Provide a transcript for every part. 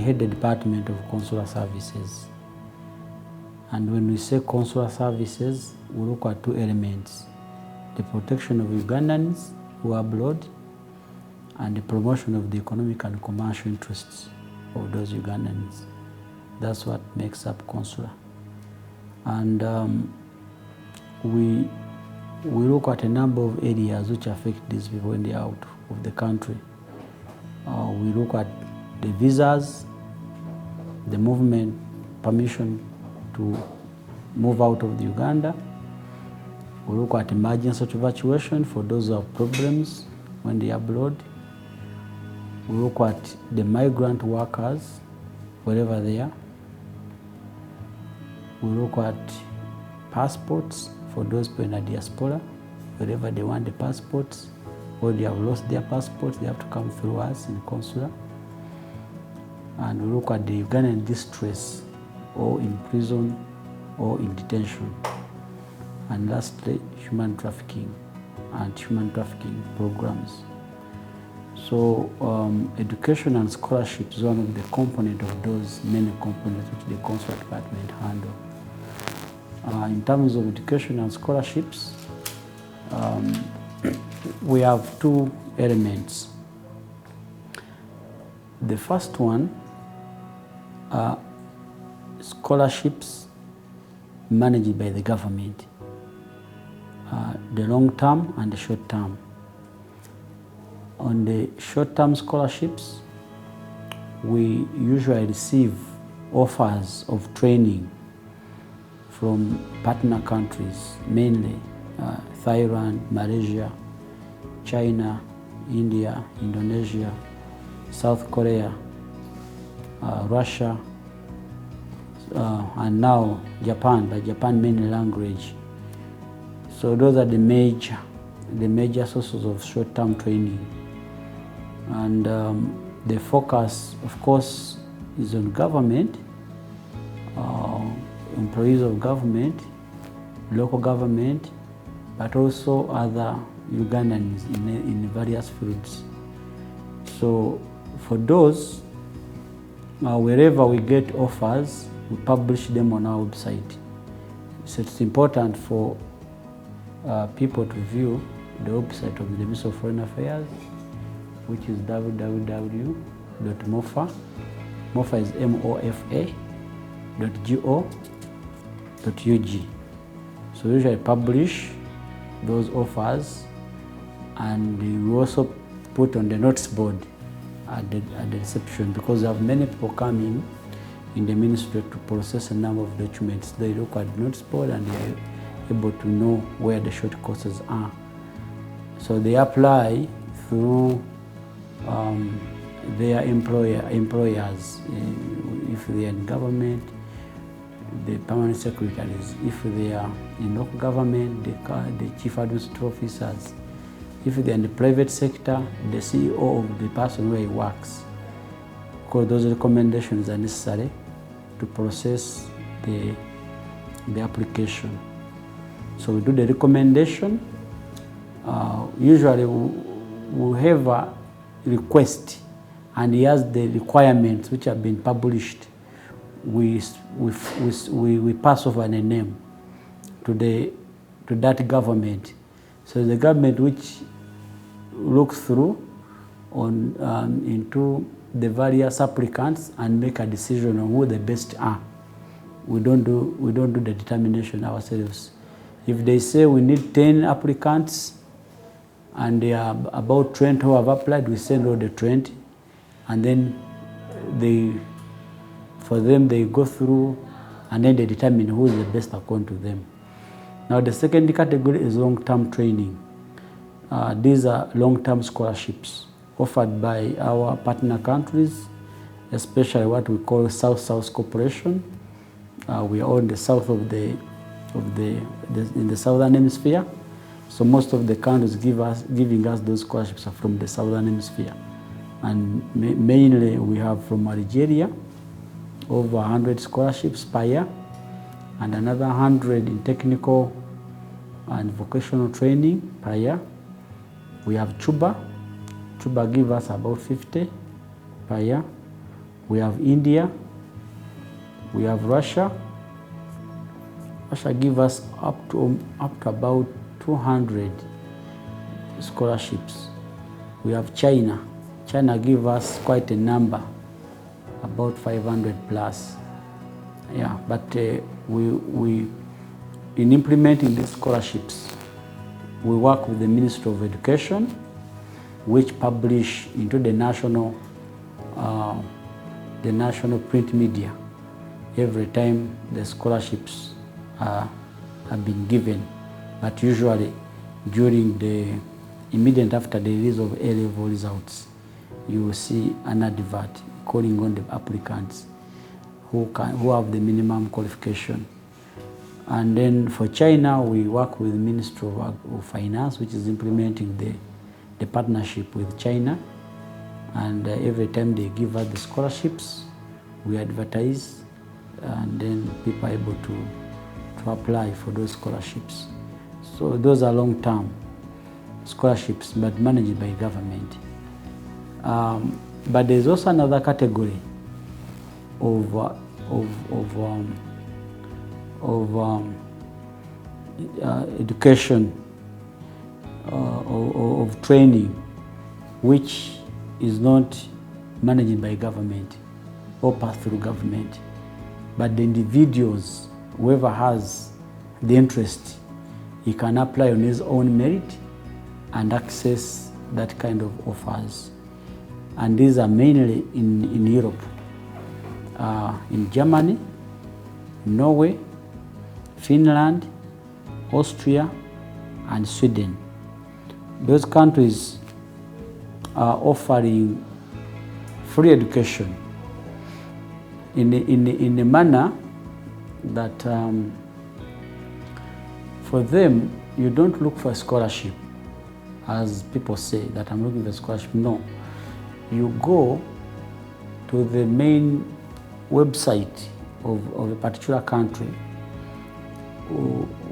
head the Department of Consular Services. And when we say Consular Services, we look at two elements: the protection of Ugandans who are abroad and the promotion of the economic and commercial interests of those Ugandans. That's what makes up Consular. And we look at a number of areas which affect these people when they are out of the country. We look at the visas, the movement permission to move out of the Uganda. We look at emergency evacuation for those who have problems when they are abroad. We look at the migrant workers wherever they are. We look at passports for those people in the diaspora, wherever they want the passports, or they have lost their passports, they have to come through us in Consular. And we look at the Ugandan distress, or in prison, or in detention. And lastly, human trafficking and human trafficking programs. So education and scholarship is one of the components of those many components which the Consular Department handle. In terms of education and scholarships, we have two elements. The first one are scholarships managed by the government, the long term and the short term. On the short-term scholarships, we usually receive offers of training from partner countries, mainly Thailand, Malaysia, China, India, Indonesia, South Korea, Russia, and now Japan, but Japan mainly language. So those are the major sources of short-term training. And the focus, of course, is on government, employees of government, local government, but also other Ugandans in various fields. So for those, wherever we get offers, we publish them on our website. So it's important for people to view the website of the Ministry of Foreign Affairs, which is www.mofa, MoFA is mofa.go.ug. So we usually publish those offers, and we also put on the notice board at the reception, because we have many people coming in the ministry to process a number of documents. They look at the notice board and they are able to know where the short courses are. So they apply through their employers, if they are in government, the permanent secretaries; if they are in local government, the chief administrative officers; if they are in the private sector, the CEO of the person where he works. Because those recommendations are necessary to process the application. So we do the recommendation. Usually we have a request, and he has the requirements which have been published. We pass over the name to that government. So the government which looks through into the various applicants and make a decision on who the best are. We don't do the determination ourselves. If they say we need 10 applicants and there are about 20 who have applied, we send all the 20, and then they go through, and then they determine who is the best according to them. Now the second category is long-term training. These are long-term scholarships offered by our partner countries, especially what we call South-South cooperation. We are on the south in the southern hemisphere. So most of the countries giving us those scholarships are from the southern hemisphere. And mainly we have from Algeria, over 100 scholarships per year, and another 100 in technical and vocational training per year. We have Cuba. Cuba gives us about 50 per year. We have India, we have Russia. Russia give us up to about 200 scholarships. We have China. China give us quite a number, about 500 plus. Yeah, but we in implementing these scholarships, we work with the Ministry of Education, which publish into the national print media every time the scholarships have been given. But usually during the immediate after the release of A-level results, you will see an advert calling on the applicants who have the minimum qualification. And then for China, we work with the Ministry of Finance, which is implementing the partnership with China. And every time they give us the scholarships, we advertise, and then people are able to apply for those scholarships. So those are long-term scholarships, but managed by government. But there's also another category of education, of training, which is not managed by government or passed through government, but the individuals, whoever has the interest, he can apply on his own merit and access that kind of offers. And these are mainly in Europe, in Germany, Norway, Finland, Austria, and Sweden. Those countries are offering free education in a manner that for them, you don't look for a scholarship, as people say that I'm looking for a scholarship. No, you go to the main website of a particular country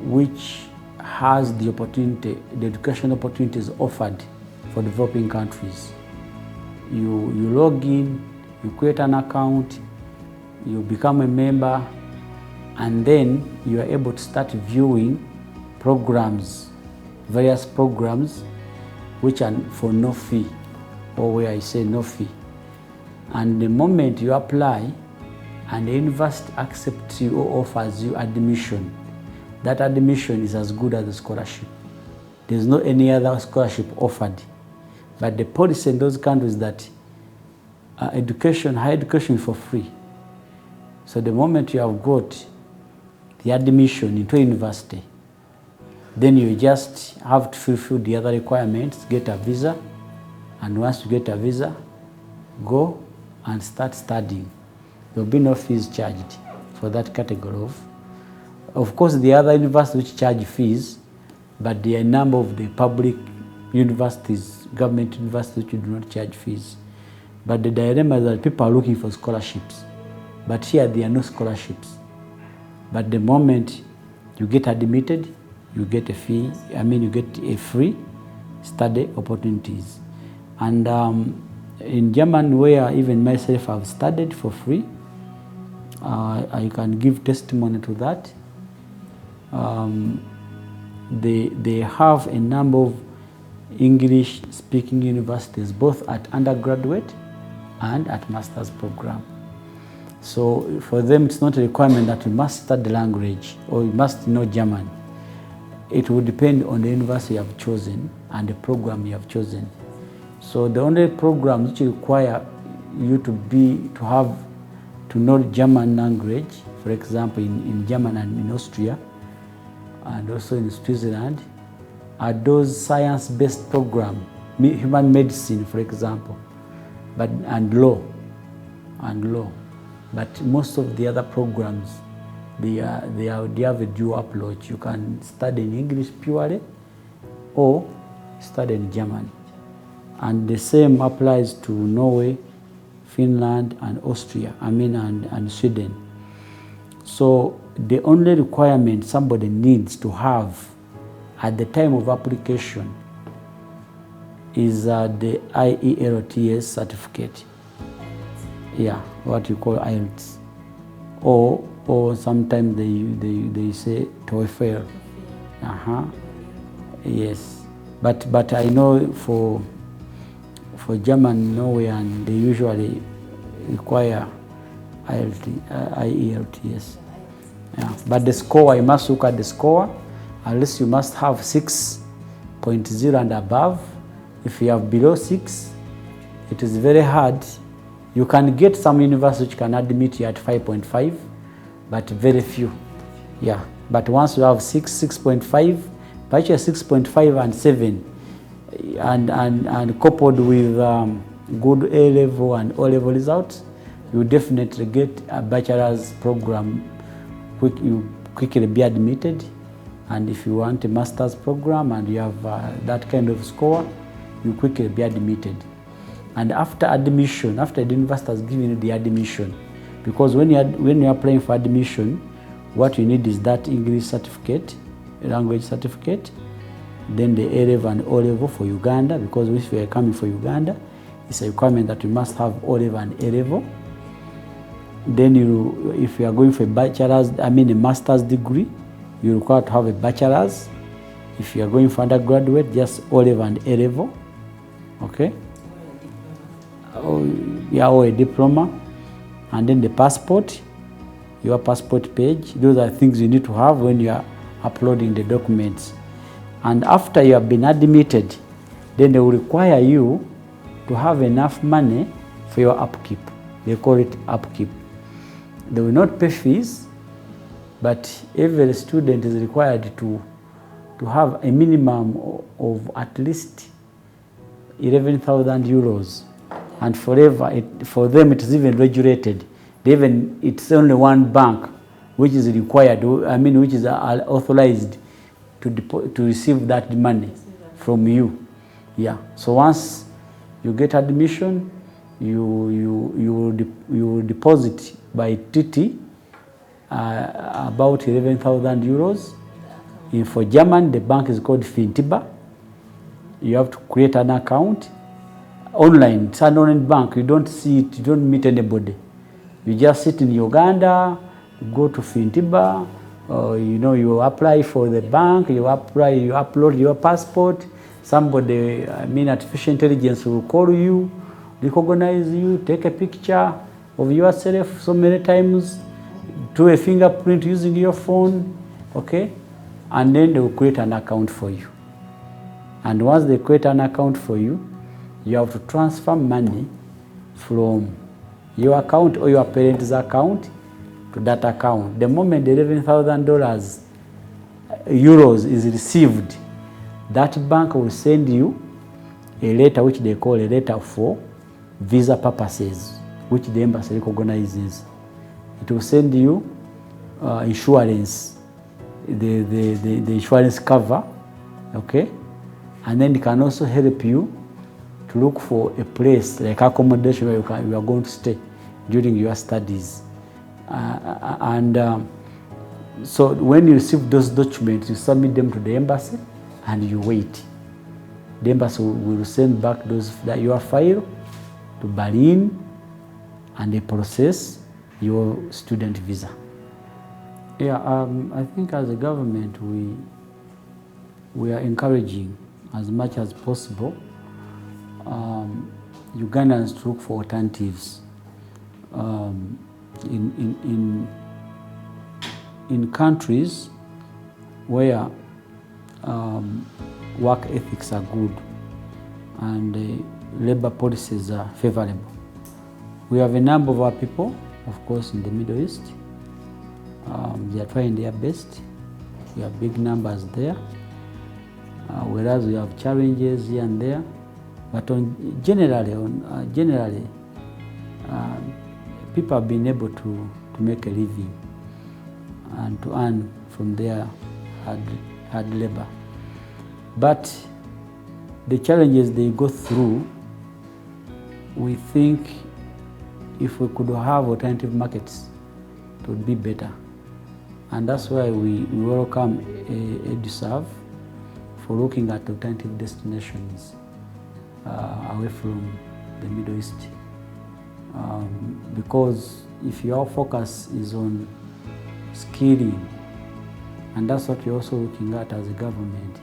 which has the opportunity, the education opportunities offered for developing countries. You log in, you create an account, you become a member, and then you are able to start viewing programs, various programs, which are for no fee, or where I say no fee. And the moment you apply and the university accepts you or offers you admission, that admission is as good as a scholarship. There's no any other scholarship offered. But the policy in those countries that education, higher education is for free. So the moment you have got the admission into a university, then you just have to fulfill the other requirements, get a visa, and once you get a visa, go and start studying. There will be no fees charged for that category of course, the other universities which charge fees, but there are a number of the public universities, government universities, which do not charge fees. But the dilemma is that people are looking for scholarships. But here there are no scholarships. But the moment you get admitted, you get a fee, you get a free study opportunities. And in Germany, where even myself have studied for free, I can give testimony to that. They have a number of English-speaking universities, both at undergraduate and at master's program. So for them, it's not a requirement that you must study language or you must know German. It will depend on the university you have chosen and the program you have chosen. So the only programs which require you to know German language, for example, in Germany and in Austria, and also in Switzerland, are those science-based programs, human medicine, for example, and law. But most of the other programs, they have a dual approach. You can study in English purely, or study in German. And the same applies to Norway, Finland, and Austria, and Sweden. So the only requirement somebody needs to have at the time of application is the IELTS certificate. Yeah, what you call IELTS, or sometimes they say TOEFL. Yes, but I know for German, Norway, and they usually require IELTS. Yes. Yeah. But the score, you must look at the score. At least you must have 6.0 and above. If you have below 6, it is very hard. You can get some university which can admit you at 5.5, but very few. Yeah. But once you have 6.5, but you're 6.5 and 7, and coupled with good A level and O level results, you definitely get a bachelor's program. You quickly be admitted, and if you want a master's program and you have that kind of score, you quickly be admitted. And after admission, after the university has given you the admission, because when you're applying for admission, what you need is that English certificate, language certificate, then the A level and O level for Uganda, because if you are coming for Uganda, it's a requirement that you must have O level and A level. Then if you are going for a master's degree, you require to have a bachelor's. If you are going for undergraduate, just O level and A level, okay? Or a diploma, and then the passport, your passport page. Those are things you need to have when you are uploading the documents. And after you have been admitted, then they will require you to have enough money for your upkeep. They call it upkeep. They will not pay fees, but every student is required to have a minimum of at least 11,000 euros. And forever, for them it is even regulated. It's only one bank which is required, which is authorized to receive that money from you. Yeah. So once you get admission, you will deposit by TT about 11,000 euros. For German, the bank is called Fintiba. You have to create an account online. It's an online bank. You don't see it, you don't meet anybody. You just sit in Uganda, you go to Fintiba, you apply for the bank, you upload your passport. Somebody, artificial intelligence will call you, recognize you, take a picture of yourself so many times, do a fingerprint using your phone, okay? And then they will create an account for you. And once they create an account for you, you have to transfer money from your account or your parents' account to that account. The moment the $11,000 euros is received, that bank will send you a letter which they call a letter for visa purposes, which the embassy recognizes. It will send you insurance, the insurance cover, okay? And then it can also help you to look for a place like accommodation where you are going to stay during your studies. So when you receive those documents, you submit them to the embassy and you wait. The embassy will send back your file to Berlin, and they process your student visa. Yeah, I think as a government we are encouraging as much as possible Ugandans to look for alternatives in countries where work ethics are good and labor policies are favorable. We have a number of our people, of course, in the Middle East. They are trying their best. We have big numbers there, whereas we have challenges here and there. But generally, people have been able to make a living and to earn from their hard labor. But the challenges they go through, we think if we could have alternative markets, it would be better. And that's why we welcome EduServe for looking at alternative destinations away from the Middle East. because if your focus is on skilling, and that's what you're also looking at as a government,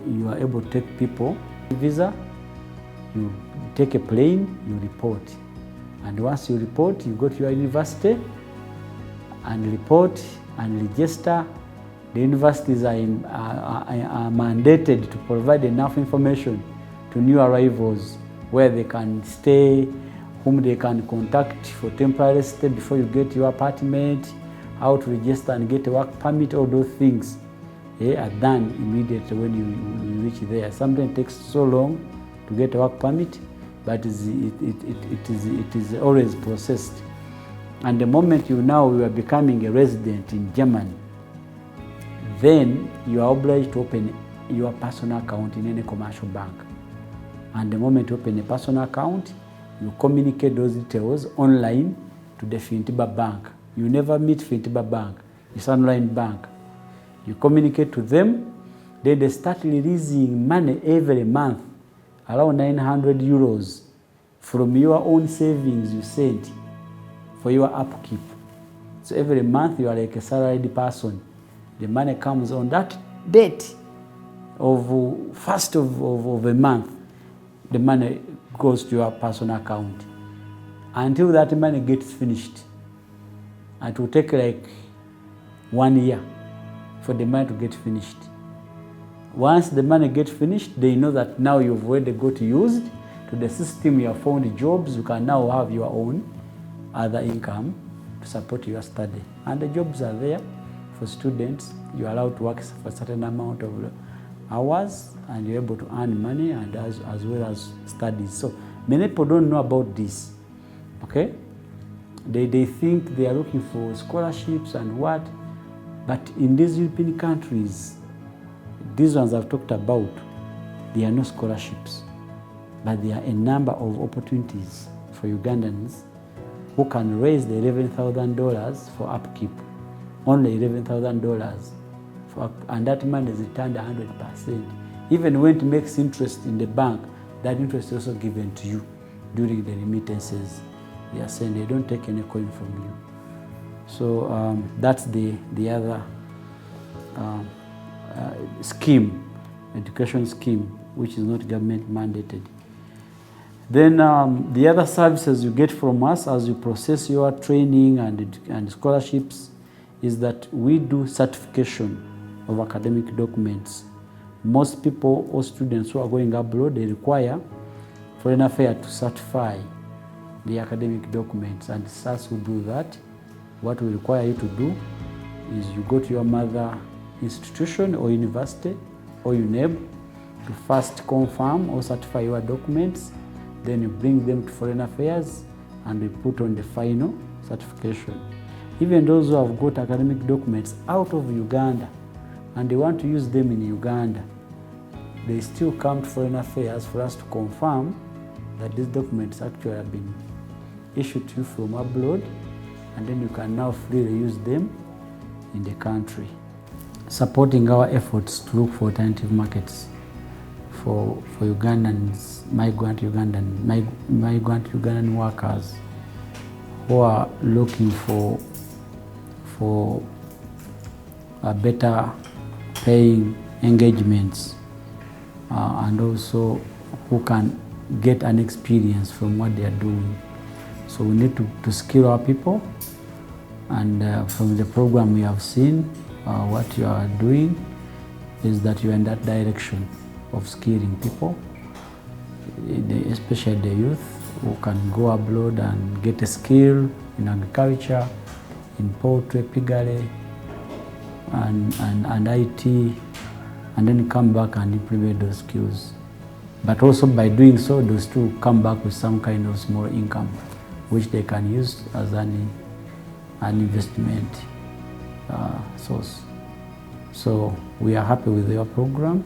you are able to take people visa, you take a plane, you report. And once you report, you go to your university and report and register. The universities are mandated to provide enough information to new arrivals where they can stay, whom they can contact for temporary stay before you get your apartment, how to register and get a work permit. All those things are done immediately when you reach there. Sometimes it takes so long to get a work permit, but it is always processed. And the moment you are becoming a resident in Germany, then you are obliged to open your personal account in any commercial bank. And the moment you open a personal account, you communicate those details online to the Fintiba bank. You never meet Fintiba bank, it's an online bank. You communicate to them, then they start releasing money every month, around 900 euros from your own savings you sent for your upkeep. So every month you are like a salaried person. The money comes on that date of first of a month. The money goes to your personal account until that money gets finished. It will take like 1 year for the money to get finished. Once the money gets finished, they know that now you've already got used to the system, you have found jobs, you can now have your own other income to support your study. And the jobs are there for students. You're allowed to work for a certain amount of hours and you're able to earn money and as well as studies. So many people don't know about this, okay? They think they are looking for scholarships and what, but in these European countries, these ones I've talked about, there are no scholarships, but there are a number of opportunities for Ugandans who can raise the $11,000 for upkeep, only $11,000, and that money is returned 100%. Even when it makes interest in the bank, that interest is also given to you during the remittances. They are saying they don't take any coin from you. So that's the other scheme, education scheme, which is not government mandated. Then the other services you get from us as you process your training and scholarships is that we do certification of academic documents. Most people or students who are going abroad, they require Foreign Affairs to certify the academic documents, and SAS will do that. What we require you to do is you go to your mother institution or university or UNEB to first confirm or certify your documents, then you bring them to Foreign Affairs and we put on the final certification. Even those who have got academic documents out of Uganda and they want to use them in Uganda, they still come to Foreign Affairs for us to confirm that these documents actually have been issued to you from abroad, and then you can now freely use them in the country. Supporting our efforts to look for alternative markets for Ugandans, migrant Ugandan workers who are looking for a better paying engagements and also who can get an experience from what they are doing. So we need to skill our people, and from the program we have seen, what you are doing is that you are in that direction of skilling people, especially the youth who can go abroad and get a skill in agriculture, in poultry, piggery, and IT, and then come back and implement those skills. But also by doing so, those two come back with some kind of small income, which they can use as an investment source. So we are happy with your program.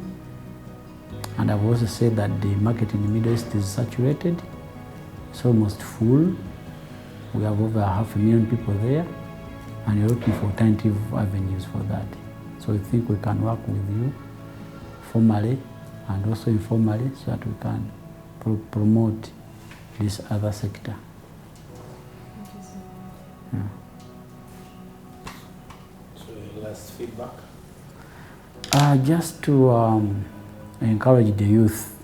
And I've also said that the market in the Middle East is saturated. It's almost full. We have over 500,000 people there, and you're looking for alternative avenues for that. So we think we can work with you formally and also informally so that we can promote this other sector. Yeah. So your last feedback? Just to encourage the youth,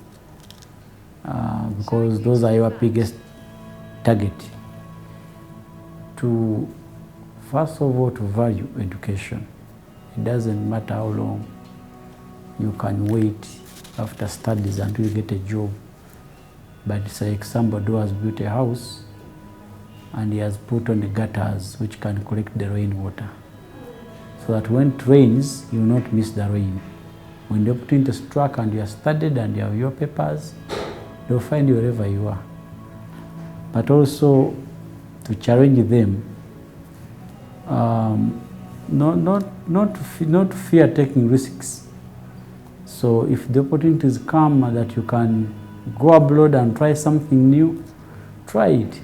because those are your biggest target, to first of all to value education. It doesn't matter how long you can wait after studies until you get a job, but it's like somebody who has built a house and he has put on the gutters which can collect the rainwater, so that when it rains, you will not miss the rain. When the opportunity struck and you are studied and you have your papers, they'll find you wherever you are. But also to challenge them, not to fear taking risks. So if the opportunities come that you can go abroad and try something new, try it.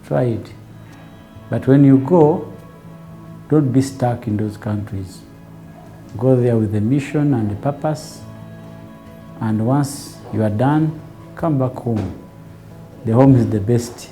Try it. But when you go, don't be stuck in those countries. Go there with a mission and a purpose, and once you are done, come back home. The home is the best